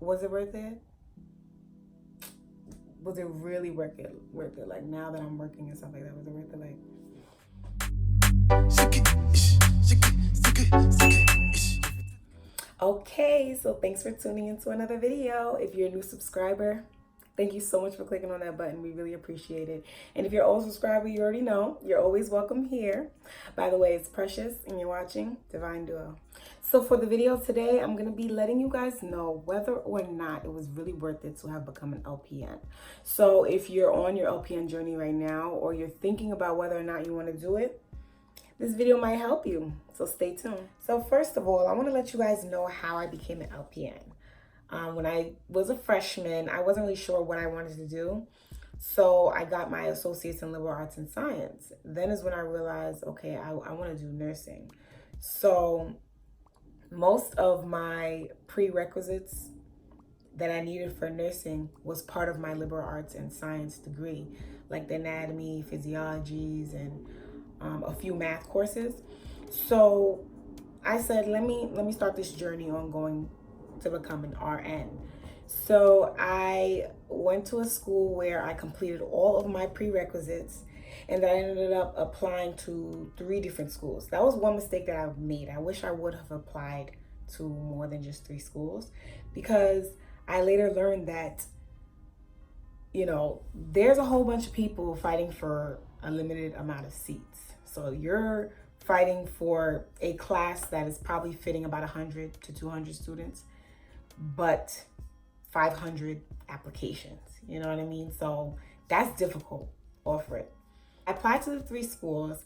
Was it worth it? Was it really worth it? Like now that I'm working and stuff like that, was it worth it? Like, okay, so thanks for tuning into another video. If you're a new subscriber, thank you so much for clicking on that button. We really appreciate it. And if you're an old subscriber, you already know you're always welcome here. By the way, it's Precious and you're watching Divine Duo. So for the video today, I'm going to be letting you guys know whether or not it was really worth it to have become an LPN. So if you're on your LPN journey right now, or you're thinking about whether or not you want to do it, this video might help you, so stay tuned. So first of all, I want to let you guys know how I became an LPN. When I was a freshman, I wasn't really sure what I wanted to do. So I got my associates in liberal arts and science. Then is when I realized, okay, I want to do nursing. So most of my prerequisites that I needed for nursing was part of my liberal arts and science degree, like the anatomy, physiologies, and a few math courses. So I said, let me start this journey on going to become an RN. So I went to a school where I completed all of my prerequisites, and then I ended up applying to 3 different schools. That was one mistake that I made. I wish I would have applied to more than just 3 schools, because I later learned that, you know, there's a whole bunch of people fighting for a limited amount of seats. So you're fighting for a class that is probably fitting about 100 to 200 students, but 500 applications, you know what I mean? So that's difficult off rip. I applied to the 3 schools,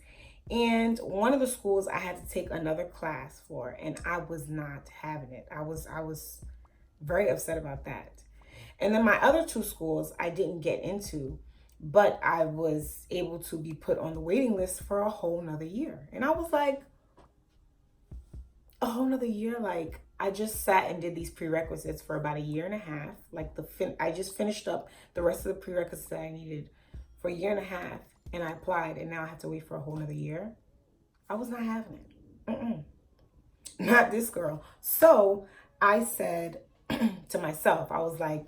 and one of the schools I had to take another class for, and I was not having it. I was very upset about that. And then my other 2 schools I didn't get into, but I was able to be put on the waiting list for a whole nother year. And I was like, a whole nother year? Like, I just sat and did these prerequisites for about a year and a half. Like, I just finished up the rest of the prerequisites that I needed for a year and a half, and I applied, and now I have to wait for a whole nother year. I was not having it. Not this girl. So I said to myself, I was like,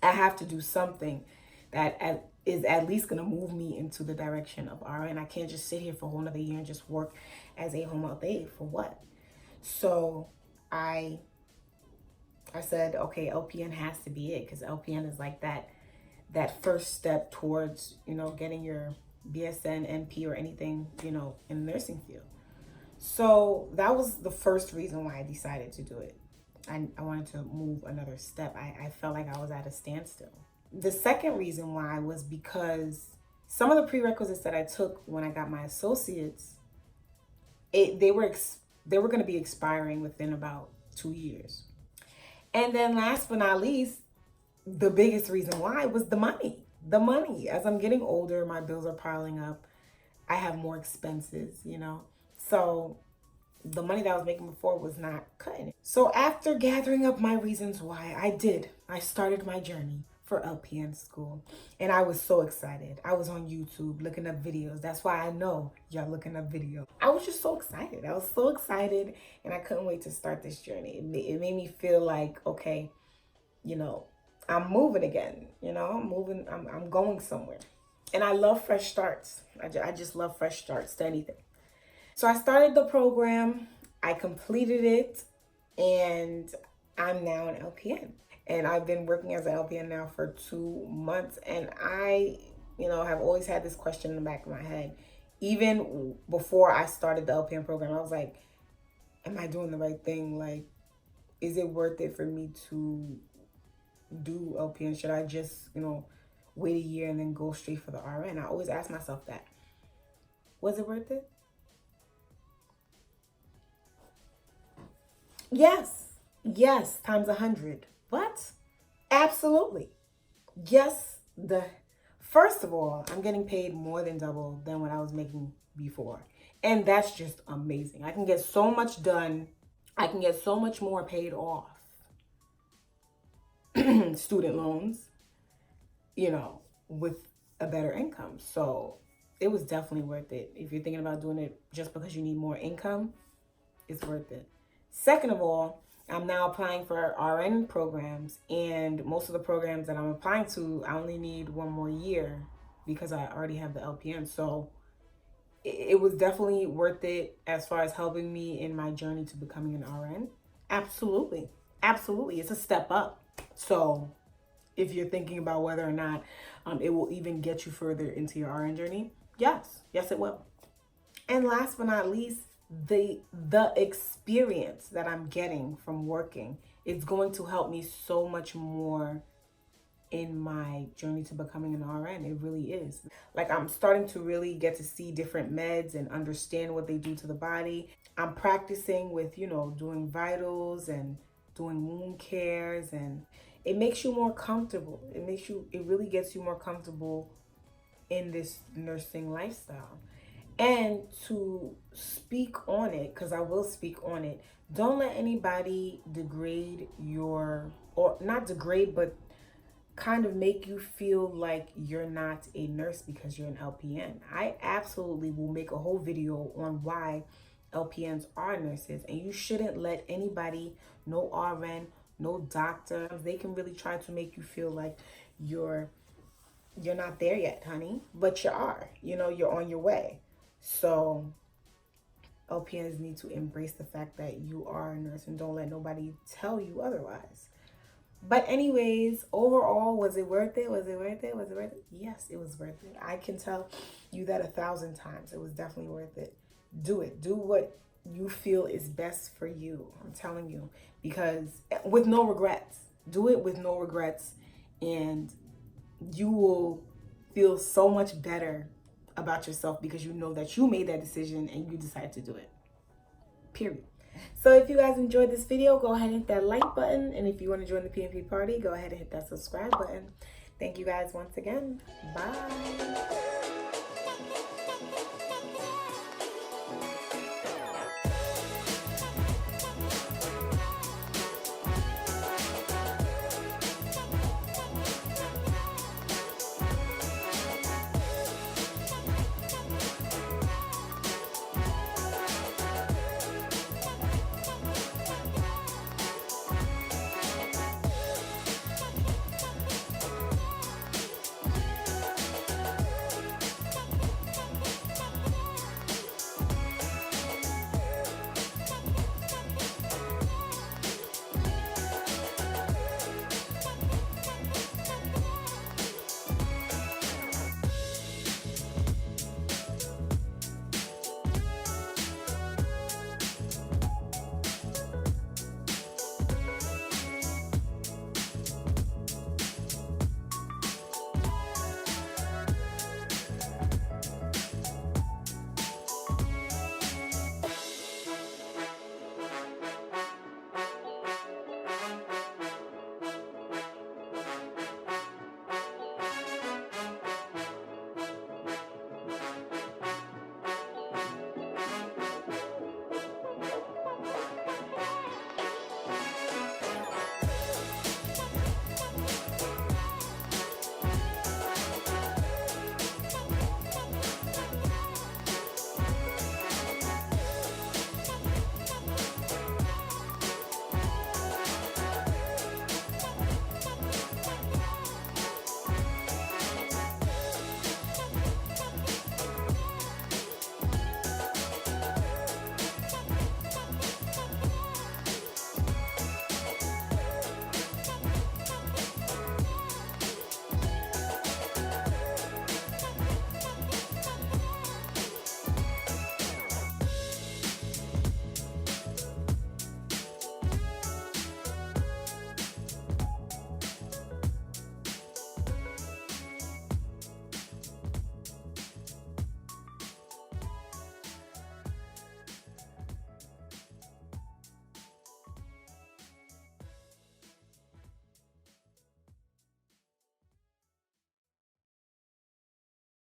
I have to do something that is at least going to move me into the direction of RN. I can't just sit here for a whole nother year and just work as a home health aide for what? So I said, okay, LPN has to be it, because LPN is like that first step towards, you know, getting your BSN, NP, or anything, you know, in the nursing field. So that was the first reason why I decided to do it. I wanted to move another step. I felt like I was at a standstill. The second reason why was because some of the prerequisites that I took when I got my associates, they were going to be expiring within about 2 years. And then last but not least, the biggest reason why was the money. The money. As I'm getting older, my bills are piling up. I have more expenses, you know. So the money that I was making before was not cutting it. So after gathering up my reasons why, I started my journey for LPN school. And I was so excited. I was on YouTube looking up videos. That's why I know y'all looking up videos. I was just so excited. I was so excited, and I couldn't wait to start this journey. It made me feel like, okay, you know, I'm moving again. You know, I'm going somewhere. And I love fresh starts. I just love fresh starts to anything. So I started the program, I completed it, and I'm now an LPN. And I've been working as an LPN now for 2 months. And I, you know, have always had this question in the back of my head. Even before I started the LPN program, I was like, am I doing the right thing? Like, is it worth it for me to do LPN? Should I just, you know, wait a year and then go straight for the RN? I always ask myself that. Was it worth it? Yes, times 100. What? Absolutely. Yes. First of all, I'm getting paid more than double than what I was making before. And that's just amazing. I can get so much done. I can get so much more paid off. Student loans, you know, with a better income. So it was definitely worth it. If you're thinking about doing it just because you need more income, it's worth it. Second of all, I'm now applying for RN programs, and most of the programs that I'm applying to, I only need one more year because I already have the LPN. So it was definitely worth it as far as helping me in my journey to becoming an RN. Absolutely. Absolutely. It's a step up. So if you're thinking about whether or not it will even get you further into your RN journey, yes, it will. And last but not least, the experience that I'm getting from working is going to help me so much more in my journey to becoming an RN. It really is. Like, I'm starting to really get to see different meds and understand what they do to the body. I'm practicing with, doing vitals and doing wound cares, and it makes you more comfortable. It really gets you more comfortable in this nursing lifestyle. And to speak on it, because I will speak on it, don't let anybody degrade or not degrade, but kind of make you feel like you're not a nurse because you're an LPN. I absolutely will make a whole video on why LPNs are nurses, and you shouldn't let anybody, no RN, no doctor, they can really try to make you feel like you're not there yet, honey, but you are. You're on your way. So LPNs need to embrace the fact that you are a nurse and don't let nobody tell you otherwise. But anyways, overall, was it worth it? Was it worth it? Was it worth it? Yes, it was worth it. I can tell you that 1,000 times. It was definitely worth it. Do it. Do what you feel is best for you. I'm telling you. Because with no regrets. Do it with no regrets. And you will feel so much better about yourself because you know that you made that decision and you decided to do it. Period. So if you guys enjoyed this video, go ahead and hit that like button. And if you want to join the PNP party, go ahead and hit that subscribe button. Thank you guys once again. Bye.